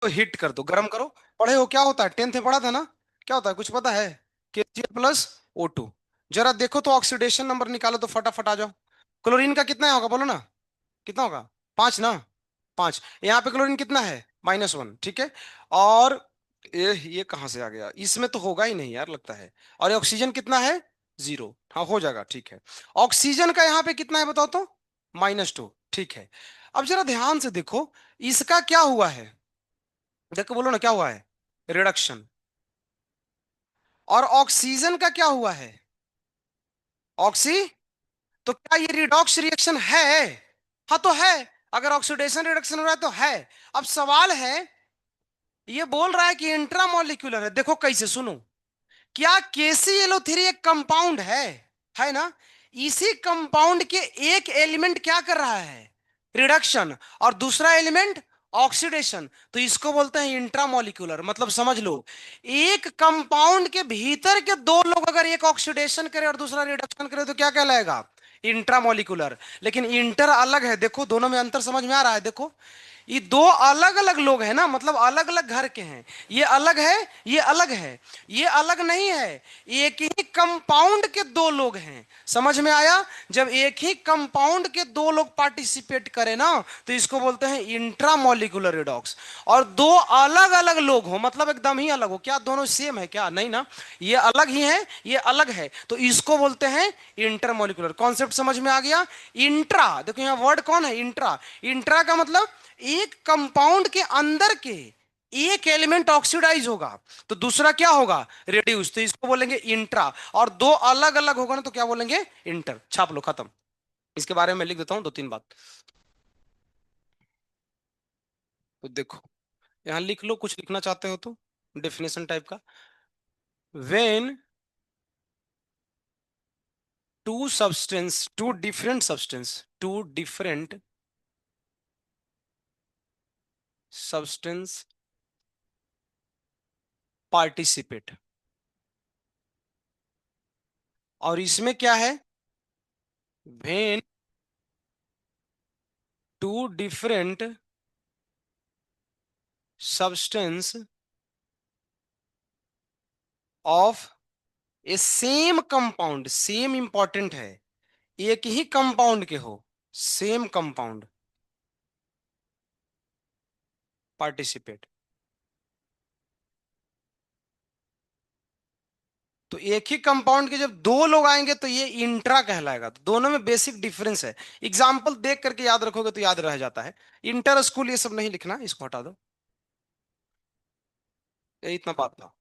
तो हीट कर दो, गर्म करो। पढ़े हो क्या होता है, टेंथ में पढ़ा था ना? क्या होता है, कुछ पता है? KCl+O2। जरा देखो तो ऑक्सीडेशन नंबर निकालो तो फटाफट आ जाओ। क्लोरीन का कितना होगा बोलो ना? कितना होगा? 5 ना? 5। यहाँ पे क्लोरीन कितना है? -1, ठीक है। और ये कहाँ से आ गया, इसमें तो होगा ही नहीं यार लगता है। और ये ऑक्सीजन कितना है? 0। हाँ हो जाएगा, ठीक है। ऑक्सीजन का यहाँ पे कितना है बताओ तो? -2, ठीक है। अब जरा ध्यान से देखो, इसका क्या हुआ है? देखो बोलो ना क्या हुआ है? रिडक्शन। और ऑक्सीजन का क्या हुआ है? ऑक्सी। तो क्या ये रिडॉक्स रिएक्शन है? हाँ तो है। अगर ऑक्सीडेशन रिडक्शन हो रहा है तो है। अब सवाल है, ये बोल रहा है कि इंट्रामोलिक्यूलर है, देखो कैसे, सुनो। क्या KClO3 एक कंपाउंड है ना? इसी कंपाउंड के एक एलिमेंट क्या कर रहा है? रिडक्शन। और दूसरा एलिमेंट ऑक्सीडेशन। तो इसको बोलते हैं इंट्रामोलिक्यूलर। मतलब समझ लो, एक कंपाउंड के भीतर के दो लोग अगर एक ऑक्सीडेशन करे और दूसरा रिडक्शन करे तो क्या कहलाएगा? इंट्रामोलिक्यूलर। लेकिन इंटर अलग है, देखो दोनों में अंतर समझ में आ रहा है? देखो, ये दो अलग अलग लोग हैं ना, मतलब अलग अलग घर के हैं। ये अलग है, ये अलग है। ये अलग नहीं है, एक ही कंपाउंड के दो लोग हैं। समझ में आया? जब एक ही कंपाउंड के दो लोग पार्टिसिपेट करें ना, तो इसको बोलते हैं इंट्रामोलिकुलर रिडॉक्स। और दो अलग अलग लोग हो मतलब एकदम ही अलग हो, क्या दोनों सेम है क्या? नहीं ना, ये अलग ही है, ये अलग है, तो इसको बोलते हैं इंटरमोलिकुलर। कॉन्सेप्ट समझ में आ गया? इंट्रा, देखो यहाँ वर्ड कौन है? इंट्रा। इंट्रा का मतलब एक कंपाउंड के अंदर के एक एलिमेंट ऑक्सीडाइज होगा तो दूसरा क्या होगा? रिड्यूस, तो इसको बोलेंगे इंट्रा। और दो अलग अलग होगा ना तो क्या बोलेंगे? इंटर। छाप लो, खत्म। इसके बारे में लिख देता हूं 2-3 बात। तो देखो, यहां लिख लो, कुछ लिखना चाहते हो तो डेफिनेशन टाइप का। When two different substance participate. और इसमें क्या है? When two different substance of a same compound, same important है, एक ही कंपाउंड के हो, सेम कंपाउंड पार्टिसिपेट। तो एक ही कंपाउंड के जब दो लोग आएंगे तो ये इंट्रा कहलाएगा। तो दोनों में बेसिक डिफरेंस है। एग्जाम्पल देख करके याद रखोगे तो याद रह जाता है। इंटर स्कूल ये सब नहीं लिखना, इसको हटा दो। ये इतना बात था।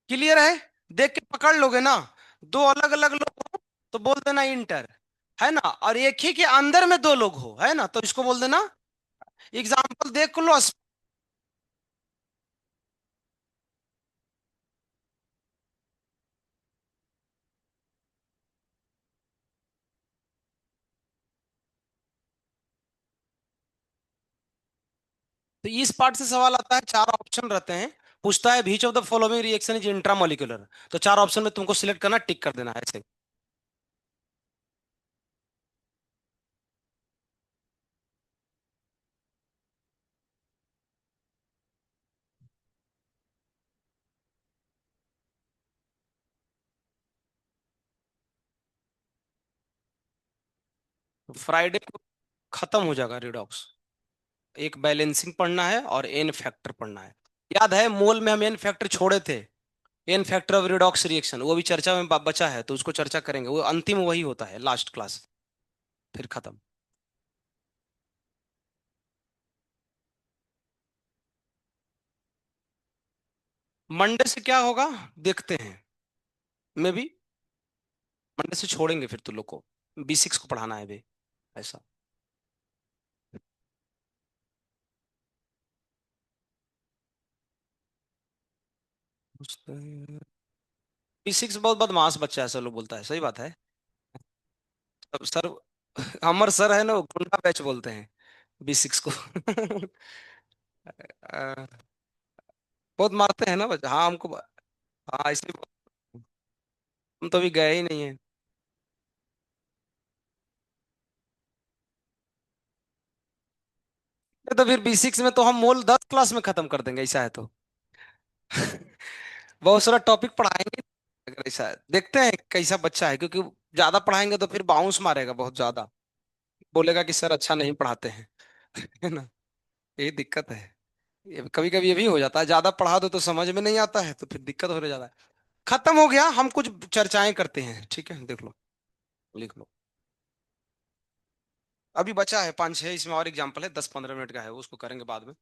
क्लियर है? देख के पकड़ लोगे ना। दो अलग अलग लोग हो तो बोल देना इंटर, है ना? और एक ही के अंदर में दो लोग हो, है ना, तो इसको बोल देना। एग्जाम्पल देख लो। तो इस पार्ट से सवाल आता है, चार ऑप्शन रहते हैं। पूछता है which of the following reaction is intramolecular. तो चार ऑप्शन में तुमको सिलेक्ट करना, टिक कर देना है ऐसे। फ्राइडे को खत्म हो जाएगा रिडॉक्स। एक बैलेंसिंग पढ़ना है और एन फैक्टर पढ़ना है। याद है मोल में हम एन फैक्टर छोड़े थे? N factor of redox reaction वो भी चर्चा में बचा है, तो उसको चर्चा करेंगे, वो अंतिम वही होता है, लास्ट क्लास। फिर खत्म। मंडे से क्या होगा देखते हैं। मे भी मंडे से छोड़ेंगे फिर तुम लोग को, B6 को पढ़ाना है भी ऐसा। B6 बहुत बदमाश बच्चा है, सब लोग बोलता है, सही बात है। अब सर, अमर सर है ना, वो गुंडा बैच बोलते हैं B6 को। अ, बहुत मारते हैं ना बच्चा, हाँ हमको। हाँ इसलिए हम तो अभी गए ही नहीं है। तो फिर B6 में तो हम मोल 10 क्लास में खत्म कर देंगे, ऐसा है तो। बहुत सारा टॉपिक पढ़ाएंगे। अगर ऐसा है, देखते हैं कैसा बच्चा है, क्योंकि ज्यादा पढ़ाएंगे तो फिर बाउंस मारेगा बहुत ज्यादा, बोलेगा कि सर अच्छा नहीं पढ़ाते हैं। है ना, ये दिक्कत है। कभी कभी ये भी हो जाता है, ज्यादा पढ़ा दो तो समझ में नहीं आता है, तो फिर दिक्कत होने जाता है। खत्म हो गया, हम कुछ चर्चाएं करते हैं, ठीक है, देख लो, लिख लो। अभी बचा है 5-6, इसमें और एग्जाम्पल है, 10-15 मिनट का है, उसको करेंगे बाद में।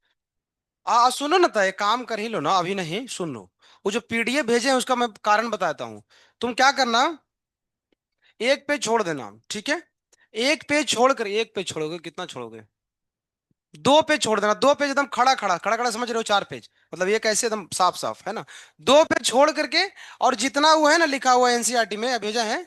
सुनो ना, तो एक काम कर ही लो ना, अभी नहीं, सुन लो। वो जो PDF भेजे हैं उसका मैं कारण बताता हूँ। तुम क्या करना, एक पेज छोड़ देना, ठीक है। एक पेज छोड़कर, एक पेज छोड़ोगे, कितना छोड़ोगे, 2 पेज छोड़ देना, 2 पेज एकदम खड़ा खड़ा खड़ा खड़ा, समझ रहे हो, 4 पेज, मतलब ये कैसे एकदम साफ साफ, है ना। 2 पेज छोड़ करके, और जितना वो है ना लिखा हुआ NCERT में भेजा है,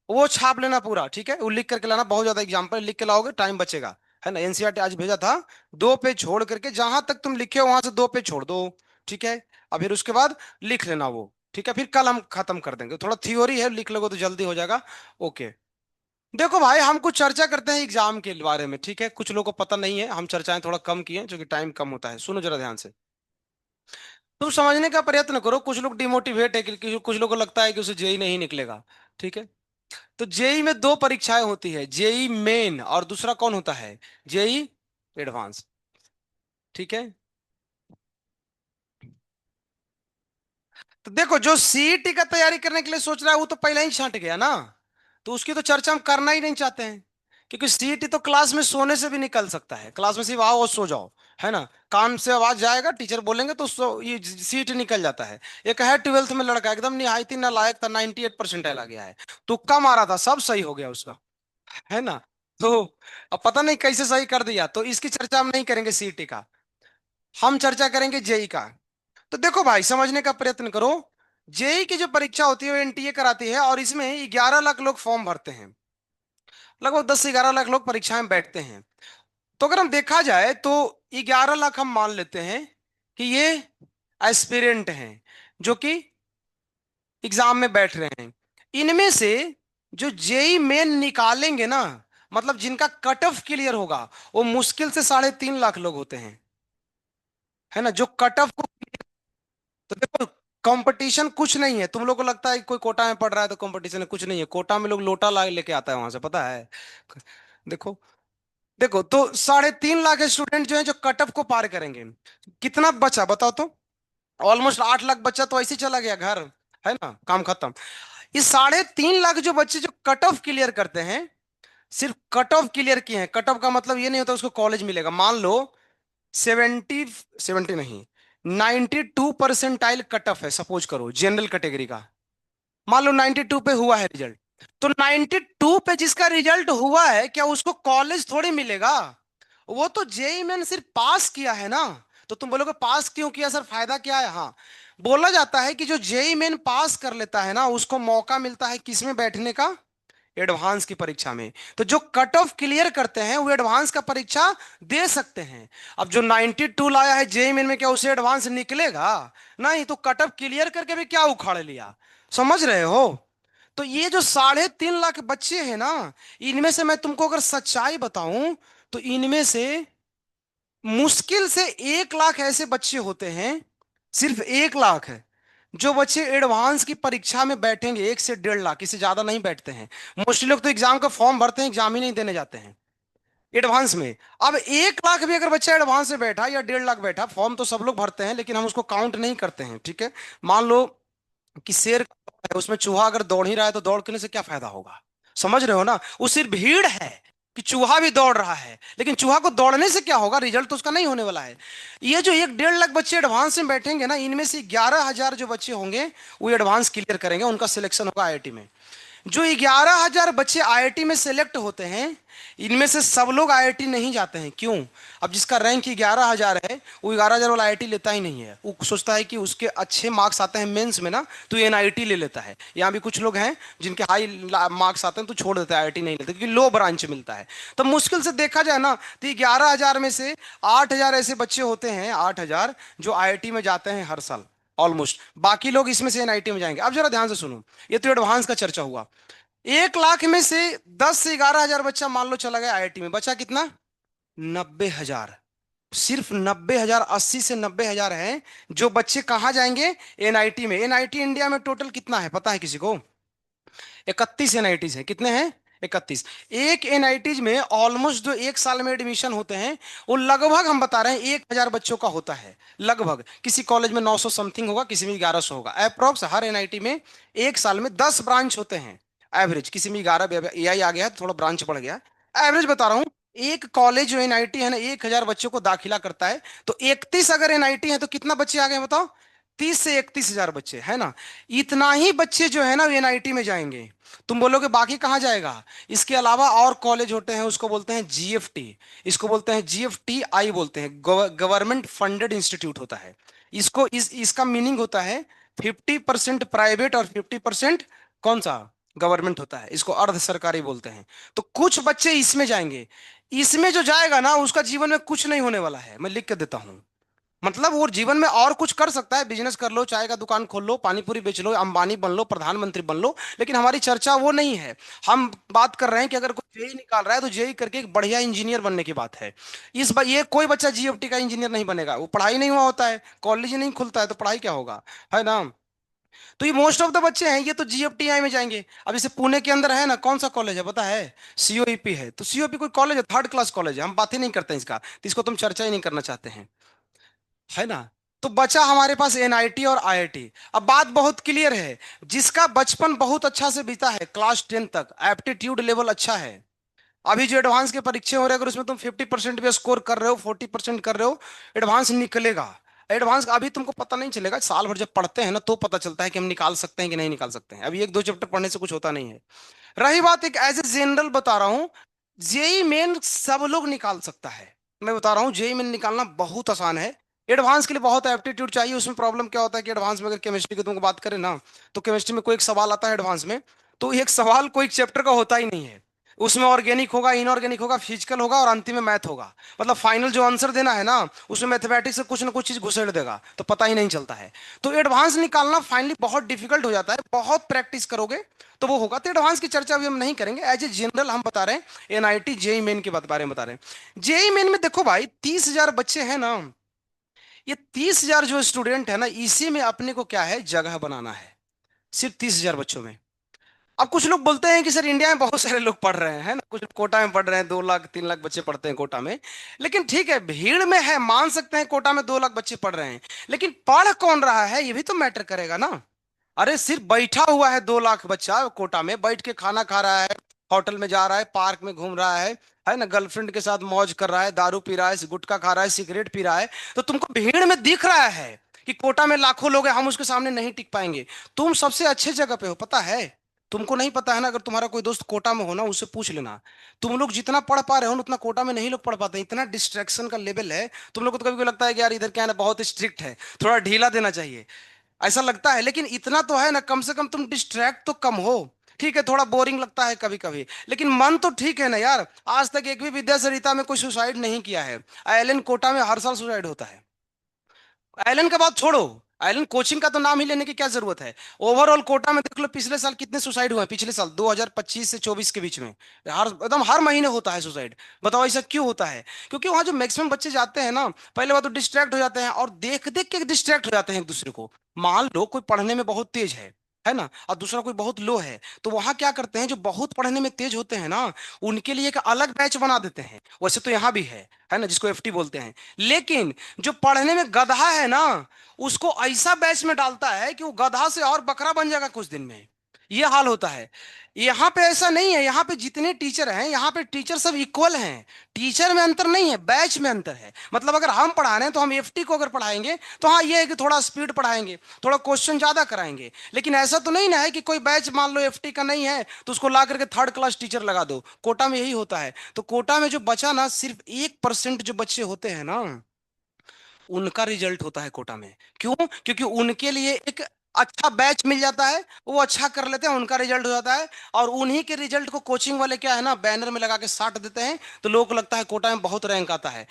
वो छाप लेना पूरा, ठीक है, वो लिख करके लाना, बहुत ज्यादा एग्जाम्पल लिख के लाओगे, टाइम बचेगा। है ना, NCERT आज भेजा था। 2 पेज छोड़ करके, जहां तक तुम लिखे हो वहां से 2 पेज छोड़ दो, ठीक है। अब फिर उसके बाद लिख लेना वो, ठीक है, फिर कल हम खत्म कर देंगे, थोड़ा थ्योरी है, लिख लोगे तो जल्दी हो जाएगा। ओके। देखो भाई, हम कुछ चर्चा करते हैं एग्जाम के बारे में, ठीक है, कुछ लोगों को पता नहीं है, हम चर्चाएं थोड़ा कम किए हैं, क्योंकि टाइम कम होता है। सुनो जरा ध्यान से, तुम समझने का प्रयत्न करो। कुछ लोग डिमोटिवेट है कि कुछ लोगों को लगता है कि उसे जेई नहीं निकलेगा, ठीक है। तो जेई में 2 परीक्षाएं होती है, जेई मेन और दूसरा कौन होता है, जेई एडवांस, ठीक है। तो देखो, जो सीईटी का तैयारी करने के लिए सोच रहा है वो तो पहले ही छंट गया ना, तो उसकी तो चर्चा हम करना ही नहीं चाहते हैं। क्योंकि सीईटी तो क्लास में सोने से भी निकल सकता है, क्लास में सिर्फ आओ और सो जाओ, है ना, कान से आवाज जाएगा, टीचर बोलेंगे तो ये सीईटी निकल जाता है। एक है 12th में लड़का, एकदम निहायती नालायक था, 98% आ गया है, तुक्का मारा था, सब सही हो गया उसका, है ना। तो अब पता नहीं कैसे सही कर दिया, तो इसकी चर्चा हम नहीं करेंगे सीईटी का, हम चर्चा करेंगे जेई का। तो देखो भाई, समझने का प्रयत्न करो। जेई की जो परीक्षा होती है वो एनटीए कराती है, और इसमें 11 लाख लोग फॉर्म भरते हैं, लगभग 10 से 11 लाख लोग परीक्षा में बैठते हैं। तो अगर हम देखा जाए तो 11 लाख हम मान लेते हैं कि ये एस्पिरेंट हैं, जो कि एग्जाम में बैठ रहे हैं। इनमें से जो जेई मेन निकालेंगे ना, मतलब जिनका कट ऑफ क्लियर होगा, वो मुश्किल से 3.5 लाख लोग होते हैं, है ना, जो कट ऑफ को। तो देखो, कंपटीशन कुछ नहीं है, तुम लोग को लगता है कि कोई कोटा में पढ़ रहा है तो कंपटीशन है, कुछ नहीं है, कोटा में लोग लोटा ला लेके आता है वहां से, पता है। देखो, देखो तो 3.5 लाख स्टूडेंट जो है, जो कट ऑफ को पार करेंगे, कितना बचा बताओ तो। ऑलमोस्ट 8 लाख बच्चा तो ऐसे ही चला गया घर, है ना, काम खत्म। ये 3.5 लाख जो बच्चे जो कट ऑफ क्लियर करते हैं, सिर्फ कट ऑफ क्लियर किए हैं, कट ऑफ का मतलब ये नहीं होता उसको कॉलेज मिलेगा, मान लो 70 नहीं, 92 परसेंटाइल कट ऑफ है, सपोज करो जनरल कैटेगरी का, मान लो 92 पे हुआ है रिजल्ट। तो 92 पे जिसका रिजल्ट हुआ है, क्या उसको कॉलेज थोड़ी मिलेगा, वो तो जेई में सिर्फ पास किया है ना। तो तुम बोलोगे पास क्यों किया सर, फायदा क्या है, हाँ। बोला जाता है कि जो जेई मेन पास कर लेता है ना, उसको मौका मिलता है किसमें बैठने का, एडवांस की परीक्षा में। तो जो कट ऑफ क्लियर करते हैं वो एडवांस का परीक्षा दे सकते हैं। अब जो 92 लाया है जेई मेन में, क्या उसे एडवांस निकलेगा, नहीं, तो कट ऑफ क्लियर करके भी क्या उखाड़ लिया, समझ रहे हो। तो ये जो 3.5 लाख बच्चे हैं ना, इनमें से मैं तुमको अगर सच्चाई बताऊं, तो इनमें से मुश्किल से 1 लाख ऐसे बच्चे होते हैं, सिर्फ 1 लाख है, जो बच्चे एडवांस की परीक्षा में बैठेंगे, 1 से 1.5 लाख, इससे ज्यादा नहीं बैठते हैं। मोस्टली लोग तो एग्जाम का फॉर्म भरते हैं, एग्जाम ही नहीं देने जाते हैं एडवांस में। अब 1 लाख भी अगर बच्चा एडवांस में बैठा या 1.5 लाख बैठा, फॉर्म तो सब लोग भरते हैं, लेकिन हम उसको काउंट नहीं करते हैं, ठीक है। मान लो कि शेर है, उसमें चूहा अगर दौड़ ही रहा है, तो दौड़ने से क्या फायदा होगा, समझ रहे हो ना। वो सिर्फ भीड़ है कि चूहा भी दौड़ रहा है, लेकिन चूहा को दौड़ने से क्या होगा, रिजल्ट तो उसका नहीं होने वाला है। ये जो 1-1.5 लाख बच्चे एडवांस में बैठेंगे ना, इनमें से 11,000 जो बच्चे होंगे, वो एडवांस क्लियर करेंगे, उनका सिलेक्शन होगा आईआईटी में। जो 11,000 बच्चे आईआईटी में सेलेक्ट होते हैं, इनमें से सब लोग आईआईटी नहीं जाते हैं, क्यों। अब जिसका रैंक 11,000 है, वो 11,000 वाला आईआईटी लेता ही नहीं है, वो सोचता है कि उसके अच्छे मार्क्स आते हैं मेंस में ना, तो ये एनआईटी ले लेता है। यहाँ भी कुछ लोग हैं जिनके हाई मार्क्स आते हैं तो छोड़ देते हैं, आईआईटी नहीं लेते, क्योंकि लो ब्रांच मिलता है। तो मुश्किल से देखा जाए ना, तो 11,000 में से 8,000 ऐसे बच्चे होते हैं, 8,000 जो आईआईटी में जाते हैं हर साल, ऑलमोस्ट। बाकी लोग इसमें से एनआईटी में जाएंगे। अब जरा ध्यान से सुनो, ये तो एडवांस का चर्चा हुआ। 1 लाख में से 10 से 11,000 बच्चा मान लो चला गया आईआईटी में, बचा कितना, 90,000। सिर्फ 90,000, 80 से 90,000 हैं जो बच्चे कहाँ जाएंगे? एनआईटी में। एनआईटी इंडिया में टोटल कितना है पता है किसी को? 31 एनआईटीज हैं। कितने हैं? 31। एक एनआईटीज में ऑलमोस्ट जो एक साल में एडमिशन होते हैं, वो लगभग हम बता रहे हैं 1,000 बच्चों का होता है। लगभग किसी कॉलेज में 900 समथिंग होगा, किसी में 1100 होगा अप्रोक्स। हर एनआईटी में एक साल में 10 ब्रांच होते हैं एवरेज। किसी में 11, एआई आ गया है तो थोड़ा ब्रांच बढ़ गया। एवरेज बता रहा हूँ। एक कॉलेज जो एनआईटी है ना, 1,000 बच्चों को दाखिला करता है। तो 31 अगर एनआईटी है तो कितना बच्चे आ गए बताओ? 30 से 31,000 बच्चे है ना। इतना ही बच्चे जो है ना एनआईटी में जाएंगे। तुम बोलोगे बाकी कहाँ जाएगा? इसके अलावा और कॉलेज होते हैं, उसको बोलते हैं जीएफटी। इसको बोलते हैं जीएफटी आई बोलते हैं, गवर्नमेंट फंडेड इंस्टीट्यूट होता है। इसको इसका मीनिंग होता है 50% प्राइवेट और 50% कौन सा? गवर्नमेंट होता है। इसको अर्ध सरकारी बोलते हैं। तो कुछ बच्चे इसमें जाएंगे। इसमें जो जाएगा ना उसका जीवन में कुछ नहीं होने वाला है, मैं लिख के देता हूं। मतलब वो जीवन में और कुछ कर सकता है, बिजनेस कर लो, चाय का दुकान खोल लो, पानी पूरी बेच लो, अंबानी बन लो, प्रधानमंत्री बन लो। लेकिन हमारी चर्चा वो नहीं है। हम बात कर रहे हैं कि अगर कोई जेई निकाल रहा है तो जेई करके एक बढ़िया इंजीनियर बनने की बात है। ये कोई बच्चा जीएफटी का इंजीनियर नहीं बनेगा, वो पढ़ाई नहीं हुआ होता है, कॉलेज नहीं खुलता है तो पढ़ाई क्या होगा? है ना। तो ये मोस्ट ऑफ द बच्चे हैं, ये तो जीएफटीआई में जाएंगे। अब जैसे पुणे के अंदर है ना, कौन सा कॉलेज है पता है? सीओईपी है। तो सीओईपी कोई कॉलेज है? थर्ड क्लास कॉलेज है, हम बात ही नहीं करते हैं इसका, तो इसको तुम चर्चा ही नहीं करना चाहते हैं। है ना। तो बचा हमारे पास एनआईटी और आईआईटी। अब बात बहुत क्लियर है। जिसका बचपन बहुत अच्छा से बीता है, क्लास 10 तक एप्टीट्यूड लेवल अच्छा है। अभी जो एडवांस के परीक्षे हो रहे हैं, अगर उसमें तुम 50% भी स्कोर कर रहे हो, 40% कर रहे हो, एडवांस निकलेगा। एडवांस अभी तुमको पता नहीं चलेगा, साल भर जब पढ़ते हैं ना तो पता चलता है कि हम निकाल सकते हैं कि नहीं निकाल सकते हैं। अभी एक दो चैप्टर पढ़ने से कुछ होता नहीं है। रही बात एक एज ए जनरल बता रहा हूं, जेई मेन सब लोग निकाल सकता है। मैं बता रहा हूँ जेई मेन निकालना बहुत आसान है। एडवांस के लिए बहुत एप्टीट्यूड चाहिए। उसमें प्रॉब्लम क्या होता है कि एडवांस में अगर केमिस्ट्री की तुमको बात करें ना, तो केमिस्ट्री में कोई एक सवाल आता है एडवांस में, तो एक सवाल कोई चैप्टर का होता ही नहीं है। उसमें ऑर्गेनिक होगा, इनऑर्गेनिक होगा, फिजिकल होगा और अंतिम में मैथ होगा। मतलब फाइनल जो आंसर देना है ना, उसमें मैथमेटिक्स से कुछ ना कुछ चीज घुसेड़ देगा, तो पता ही नहीं चलता है। तो एडवांस निकालना फाइनली बहुत डिफिकल्ट हो जाता है। बहुत प्रैक्टिस करोगे तो वो होगा। तो एडवांस की चर्चा अभी हम नहीं करेंगे, एज ए जनरल हम बता रहे हैं एनआईटी जेई मेन के बारे में बता रहे हैं। जेई मेन में देखो भाई, 30,000 बच्चे हैं ना। ये 30,000 जो स्टूडेंट है ना, इसी में अपने को क्या है, जगह बनाना है। सिर्फ 30,000 बच्चों में। अब कुछ लोग बोलते हैं कि सर इंडिया में बहुत सारे लोग पढ़ रहे हैं, है ना, कुछ लोग कोटा में पढ़ रहे हैं, 2 लाख 3 लाख बच्चे पढ़ते हैं कोटा में। लेकिन ठीक है, भीड़ में है, मान सकते हैं कोटा में 2 लाख बच्चे पढ़ रहे हैं। लेकिन पढ़ कौन रहा है ये भी तो मैटर करेगा ना। अरे सिर्फ बैठा हुआ है 2 लाख बच्चा कोटा में, बैठ के खाना खा रहा है, होटल में जा रहा है, पार्क में घूम रहा है ना, गर्लफ्रेंड के साथ मौज कर रहा है, दारू पी रहा है, गुटखा खा रहा है, सिगरेट पी रहा है। तो तुमको भीड़ में दिख रहा है कि कोटा में लाखों लोग हैं, हम उसके सामने नहीं टिक पाएंगे। तुम सबसे अच्छे जगह पे हो, पता है? तुमको नहीं पता है ना, अगर तुम्हारा कोई दोस्त कोटा में हो ना, उससे पूछ लेना। तुम लोग जितना पढ़ पा रहे हो ना, उतना कोटा में नहीं लोग पढ़ पाते, इतना डिस्ट्रैक्शन का लेवल है। तुम लोग को तो कभी कभी लगता है कि यार इधर क्या है ना, बहुत स्ट्रिक्ट है, थोड़ा ढीला देना चाहिए, ऐसा लगता है। लेकिन इतना तो है ना, कम से कम तुम डिस्ट्रैक्ट तो कम हो। ठीक है, थोड़ा बोरिंग लगता है कभी कभी, लेकिन मन तो ठीक है ना यार। आज तक एक भी विद्या सरिता में कोई सुसाइड नहीं किया है। आइलैंड कोटा में हर साल सुसाइड होता है। आइलैंड का बात छोड़ो, आइलैंड कोचिंग का तो नाम ही लेने की क्या जरूरत है। ओवरऑल कोटा में देख लो पिछले साल कितने सुसाइड हुए हैं, पिछले साल 2025 से 24 के बीच में। हर एकदम हर महीने होता है सुसाइड। बताओ ऐसा क्यों होता है? क्योंकि वहां जो मैक्सिमम बच्चे जाते हैं ना, पहले बात तो डिस्ट्रैक्ट हो जाते हैं, और देख देख के डिस्ट्रैक्ट हो जाते हैं एक दूसरे को। मान लो कोई पढ़ने में बहुत तेज है ना, और दूसरा कोई बहुत लो है, तो वहां क्या करते हैं, जो बहुत पढ़ने में तेज होते हैं ना, उनके लिए एक अलग बैच बना देते हैं। वैसे तो यहाँ भी है ना, जिसको एफटी बोलते हैं। लेकिन जो पढ़ने में गधा है ना, उसको ऐसा बैच में डालता है कि वो गधा से और बकरा बन जाएगा कुछ दिन में। ये हाल होता है। यहाँ पे ऐसा नहीं है, यहाँ पे जितने टीचर हैं, यहाँ पे टीचर सब इक्वल हैं। टीचर में अंतर नहीं है, बैच में अंतर है। मतलब अगर हम पढ़ा रहे हैं तो हम एफटी को अगर पढ़ाएंगे तो हाँ ये है कि थोड़ा स्पीड पढ़ाएंगे, थोड़ा क्वेश्चन ज्यादा कराएंगे। लेकिन ऐसा तो नहीं ना है कि कोई बैच मान लो एफटी का नहीं है तो उसको ला करके थर्ड क्लास टीचर लगा दो। कोटा में यही होता है। तो कोटा में जो बचा ना, सिर्फ 1% जो बच्चे होते हैं ना, उनका रिजल्ट होता है कोटा में। क्यों? क्योंकि उनके लिए एक अच्छा बैच मिल जाता है, वो अच्छा कर लेते हैं, उनका रिजल्ट हो जाता है। और उन्हीं के रिजल्ट को कोचिंग वाले क्या है ना, बैनर में लगा के साट देते हैं। तो लोगों को लगता है कोटा में बहुत रैंक आता है।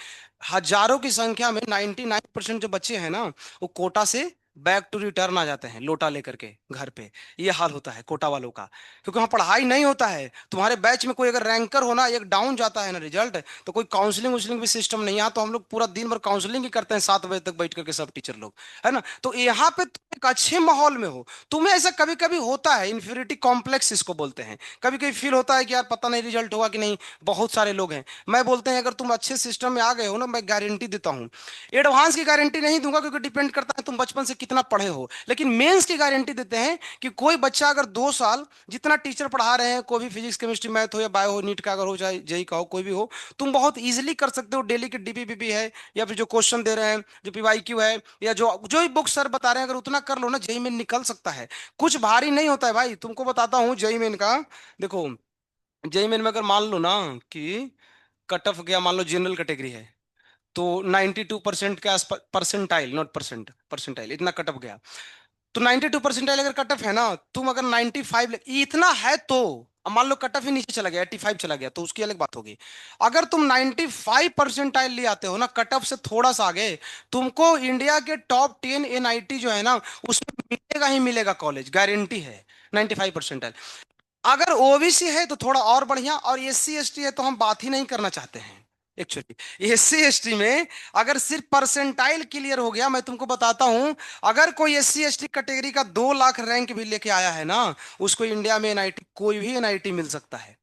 हजारों की संख्या में 99% जो बच्चे हैं ना, वो कोटा से बैक टू रिटर्न आ जाते हैं लोटा लेकर के घर पे। ये हाल होता है कोटा वालों का, क्योंकि वहाँ पढ़ाई नहीं होता है। तुम्हारे बैच में कोई अगर रैंकर होना एक डाउन जाता है ना रिजल्ट, तो कोई काउंसलिंग वुसलिंग भी सिस्टम नहीं है। तो हम लोग पूरा दिन भर काउंसलिंग ही करते हैं 7 बजे तक बैठ करके सब टीचर लोग, है ना। तो यहाँ पे तुम एक अच्छे माहौल में हो। तुम्हें ऐसा कभी कभी होता है, इंफीरियरिटी कॉम्प्लेक्स इसको बोलते हैं। कभी कभी फील होता है कि यार पता नहीं रिजल्ट होगा कि नहीं, बहुत सारे लोग हैं। मैं बोलते हैं अगर तुम अच्छे सिस्टम में आ गए हो ना, मैं गारंटी देता हूँ। एडवांस की गारंटी नहीं दूंगा क्योंकि डिपेंड करता है तुम बचपन से कितना पढ़े हो, लेकिन मेंस की गारंटी देते हैं कि कोई बच्चा अगर 2 साल जितना टीचर पढ़ा रहे हैं, कोई भी फिजिक्स केमिस्ट्री मैथ हो या बायो हो, नीट का अगर हो चाहे जेई का हो, कोई भी हो, तुम बहुत इजीली कर सकते हो। डेली की डीपीपीपी है या फिर जो क्वेश्चन दे रहे हैं, जो पीवाईक्यू है, या जो जो ही बुक सर बता रहे हैं, अगर उतना कर लो ना, जेई में निकल सकता है। कुछ भारी नहीं होता है भाई, तुमको बताता हूँ जेई में का। देखो, जेई में अगर मान लो ना कि कट ऑफ गया, मान लो जनरल कैटेगरी है, तो 92% के आसपास, परसेंटाइल नॉट परसेंट, परसेंटाइल इतना कट ऑफ गया, तो 92% अगर कट ऑफ है ना, तुम अगर 95 इतना है तो, अब मान लो कट ऑफ ही नीचे चला गया, 85 चला गया, तो उसकी अलग बात होगी। अगर तुम 95% ले आते हो ना, कट ऑफ से थोड़ा सा आगे, तुमको इंडिया के टॉप 10 एनआईटी जो है ना, उसमें मिलेगा ही मिलेगा कॉलेज, गारंटी है। 95%। अगर ओबीसी है तो थोड़ा और बढ़िया, और एससी एसटी है तो हम बात ही नहीं करना चाहते हैं। एक्चुअली एससी एसटी में अगर सिर्फ परसेंटाइल क्लियर हो गया, मैं तुमको बताता हूं, अगर कोई एससी एसटी कैटेगरी का 2 लाख रैंक भी लेके आया है ना, उसको इंडिया में एनआईटी, कोई भी एनआईटी मिल सकता है।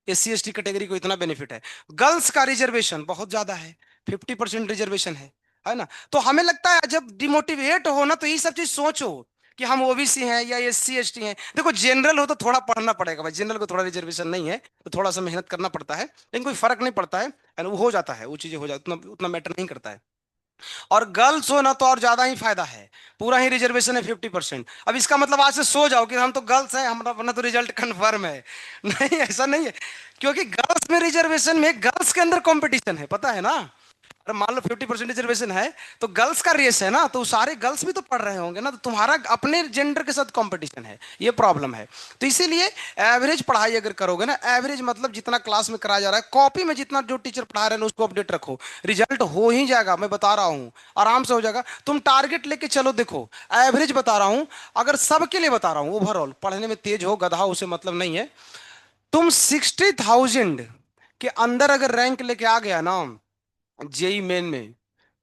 एससी एसटी कैटेगरी को इतना बेनिफिट है। गर्ल्स का रिजर्वेशन बहुत ज्यादा है, 50% रिजर्वेशन है ना। तो हमें लगता है जब डिमोटिवेट हो ना, तो ये सब चीज सोचो कि हम ओबीसी हैं या एससी एसटी हैं। देखो जनरल हो तो थोड़ा पढ़ना पड़ेगा भाई, जनरल को थोड़ा रिजर्वेशन नहीं है तो थोड़ा सा मेहनत करना पड़ता है, लेकिन कोई फर्क नहीं पड़ता है, and वो हो जाता है, वो चीजें हो जाती, उतना उतना मैटर नहीं करता है। और गर्ल्स हो ना तो और ज्यादा ही फायदा है, पूरा ही रिजर्वेशन है 50%। अब इसका मतलब आज से सो जाओ कि हम तो गर्ल्स हैं, हमारा अपना तो रिजल्ट कंफर्म है। नहीं, ऐसा नहीं है, क्योंकि गर्ल्स में रिजर्वेशन में गर्ल्स के अंदर कंपटीशन है, पता है ना। अरे मान लो 50% रिजर्वेशन है, तो गर्ल्स का रेस है ना, तो सारे गर्ल्स भी तो पढ़ रहे होंगे ना, तो तुम्हारा अपने जेंडर के साथ कंपटीशन है, ये प्रॉब्लम है। तो इसीलिए एवरेज पढ़ाई अगर करोगे ना, एवरेज मतलब जितना क्लास में कराया जा रहा है, कॉपी में जितना जो टीचर पढ़ा रहे हैं उसको अपडेट रखो, रिजल्ट हो ही जाएगा, मैं बता रहा हूँ, आराम से हो जाएगा। तुम टारगेट लेके चलो, देखो एवरेज बता रहा हूँ, अगर सबके लिए बता रहा हूँ, ओवरऑल पढ़ने में तेज हो गधा उसे मतलब नहीं है, तुम 60,000 के अंदर अगर रैंक लेके आ गया ना जेई मेन में,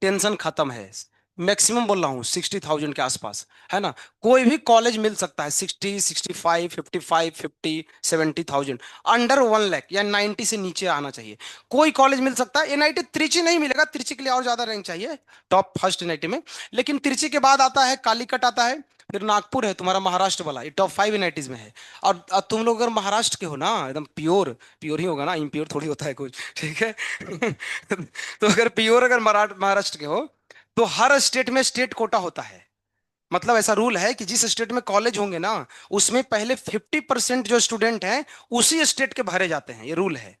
टेंशन खत्म है। मैक्सिमम बोल रहा हूँ 60,000 के आसपास, है ना। कोई भी कॉलेज मिल सकता है 60, 65, 55, 50, 70,000, अंडर 1 लाख या 90 से नीचे आना चाहिए। कोई कॉलेज मिल सकता है। एनआईटी त्रिची नहीं मिलेगा, त्रिची के लिए और ज्यादा रैंक चाहिए, टॉप फर्स्ट एनआईटी में। लेकिन त्रिची के बाद आता है कालीकट, आता है, फिर नागपुर है तुम्हारा महाराष्ट्र वाला, ये टॉप 5 एनआईटीज में है। और तुम लोग अगर महाराष्ट्र के हो ना, एकदम प्योर, प्योर ही होगा ना, इम्प्योर थोड़ी होता है कुछ, ठीक है। तो अगर प्योर, अगर महाराष्ट्र के हो, तो हर स्टेट में स्टेट कोटा होता है। मतलब ऐसा रूल है कि जिस स्टेट में कॉलेज होंगे ना, उसमें पहले 50% जो स्टूडेंट हैं उसी स्टेट के भरे जाते हैं, ये रूल है।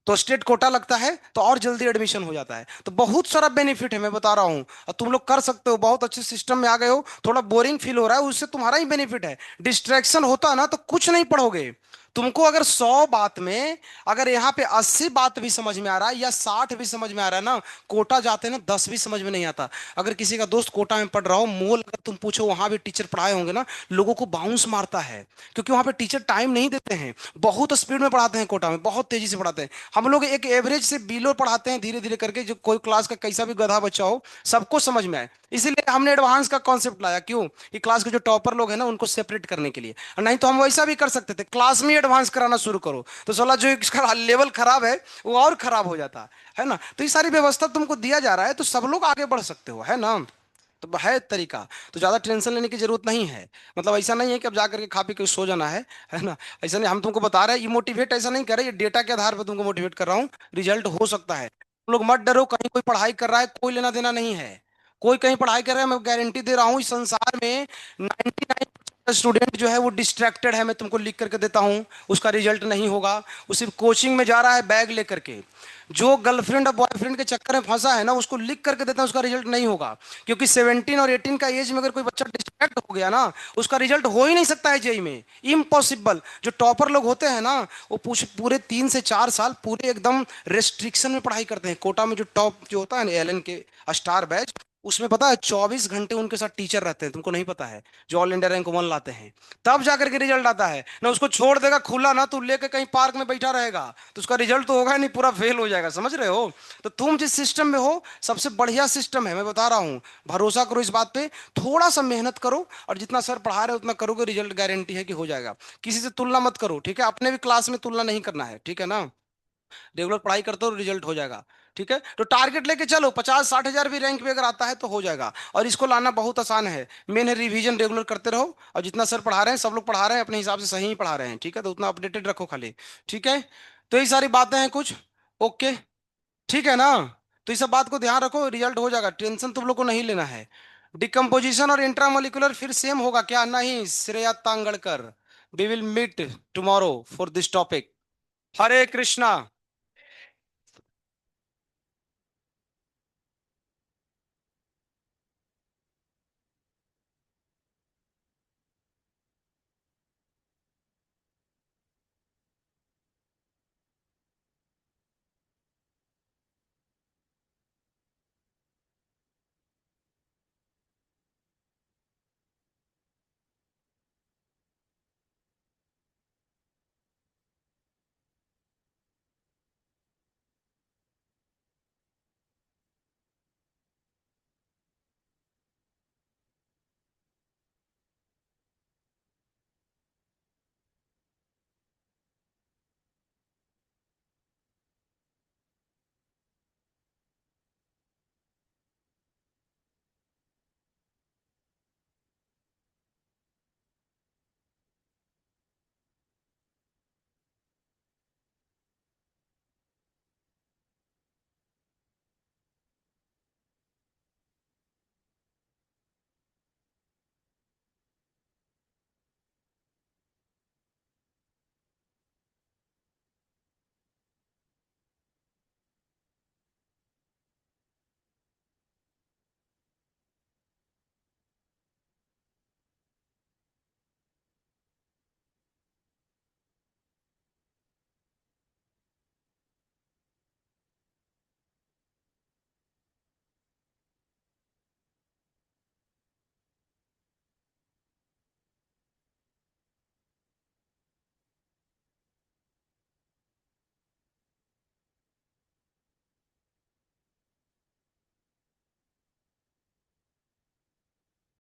तो स्टेट कोटा लगता है तो और जल्दी एडमिशन हो जाता है। तो बहुत सारा बेनिफिट है, मैं बता रहा हूं, और तुम लोग कर सकते हो, बहुत अच्छे सिस्टम में आ गए हो। थोड़ा बोरिंग फील हो रहा है, उससे तुम्हारा ही बेनिफिट है। डिस्ट्रैक्शन होता ना तो कुछ नहीं पढ़ोगे। तुमको अगर 100 बात में, अगर यहाँ पे 80 बात भी समझ में आ रहा है या 60 भी समझ में आ रहा है ना, कोटा जाते ना 10 भी समझ में नहीं आता। अगर किसी का दोस्त कोटा में पढ़ रहा हो, मोल अगर तुम पूछो, वहां भी टीचर पढ़ाए होंगे ना, लोगों को बाउंस मारता है, क्योंकि वहां पे टीचर टाइम नहीं देते हैं, बहुत स्पीड में पढ़ाते हैं, कोटा में बहुत तेजी से पढ़ाते हैं। हम लोग एक एवरेज से बिलो पढ़ाते हैं, धीरे धीरे करके, जो कोई क्लास का कैसा भी गधा बच्चा हो सबको समझ में आए। इसीलिए हमने एडवांस का कॉन्सेप्ट लाया, क्यों कि क्लास के जो टॉपर लोग हैं ना उनको सेपरेट करने के लिए। और नहीं तो हम वैसा भी कर सकते थे, क्लास में एडवांस कराना शुरू करो, तो साला जो इसका लेवल खराब है वो और खराब हो जाता है ना। तो ये सारी व्यवस्था तुमको दिया जा रहा है, तो सब लोग आगे बढ़ सकते हो, है ना। तो है तरीका, तो ज्यादा टेंशन लेने की जरूरत नहीं है। मतलब ऐसा नहीं है कि अब जाकर के खा पी के सो जाना है ना। ऐसा नहीं, हम तुमको बता रहे हैं, ये मोटिवेट ऐसा नहीं कर रहे, ये डेटा के आधार पर तुमको मोटिवेट कर रहा हूँ। रिजल्ट हो सकता है, तुम लोग मत डरो, कहीं कोई पढ़ाई कर रहा है कोई लेना देना नहीं है। कोई कहीं पढ़ाई कर रहा है, मैं गारंटी दे रहा हूँ, इस संसार में 99 स्टूडेंट जो है वो डिस्ट्रैक्टेड है, मैं तुमको लिख करके देता हूँ, उसका रिजल्ट नहीं होगा। वो सिर्फ कोचिंग में जा रहा है बैग लेकर के, जो गर्लफ्रेंड और बॉयफ्रेंड के चक्कर में फंसा है ना, उसको लिख करके देता है, उसका रिजल्ट नहीं होगा। क्योंकि 17 और 18 का एज में अगर कोई बच्चा डिस्ट्रैक्ट हो गया ना, उसका रिजल्ट हो ही नहीं सकता है जेई में, इम्पॉसिबल। जो टॉपर लोग होते हैं ना, वो पूरे 3 से 4 साल पूरे एकदम रेस्ट्रिक्शन में पढ़ाई करते हैं। कोटा में जो टॉप जो होता है ना, एलन के स्टार बैच, उसमें पता है 24 घंटे उनके साथ टीचर रहते हैं, तुमको नहीं पता है, जो ऑल इंडिया रैंक वन लाते हैं। तब जाकर के रिजल्ट आता है ना, उसको छोड़ देगा खुला ना, तू लेके कहीं पार्क में बैठा रहेगा तो उसका रिजल्ट तो होगा ही नहीं, पूरा फेल हो जाएगा, समझ रहे हो। तो तुम जिस सिस्टम में हो, सबसे बढ़िया सिस्टम है, मैं बता रहा हूँ। भरोसा करो इस बात पे, थोड़ा सा मेहनत करो, और जितना सर पढ़ा रहे हो उतना करोगे, रिजल्ट गारंटी है कि हो जाएगा। किसी से तुलना मत करो, ठीक है, अपने भी क्लास में तुलना नहीं करना है, ठीक है ना। रेगुलर पढ़ाई करते हो, रिजल्ट हो जाएगा। ठीक है, तो टारगेट लेके चलो, 50-60 हजार भी रैंक पे अगर आता है तो हो जाएगा, और इसको लाना बहुत आसान है। मेन है रिवीजन रेगुलर करते रहो, और जितना सर पढ़ा रहे हैं, सब लोग पढ़ा रहे हैं अपने हिसाब से सही ही पढ़ा रहे हैं, ठीक है, तो उतना अपडेटेड रखो खाली। ठीक है, तो ये सारी बातें हैं कुछ। ओके, ठीक है ना। तो ये सब बात को ध्यान रखो, रिजल्ट हो जाएगा, टेंशन तुम लोग को नहीं लेना है। डिकम्पोजिशन और इंट्रामोलिकुलर फिर सेम होगा क्या? नहीं, Shreya Tangadkar. We will meet tomorrow for this topic. Hare Krishna.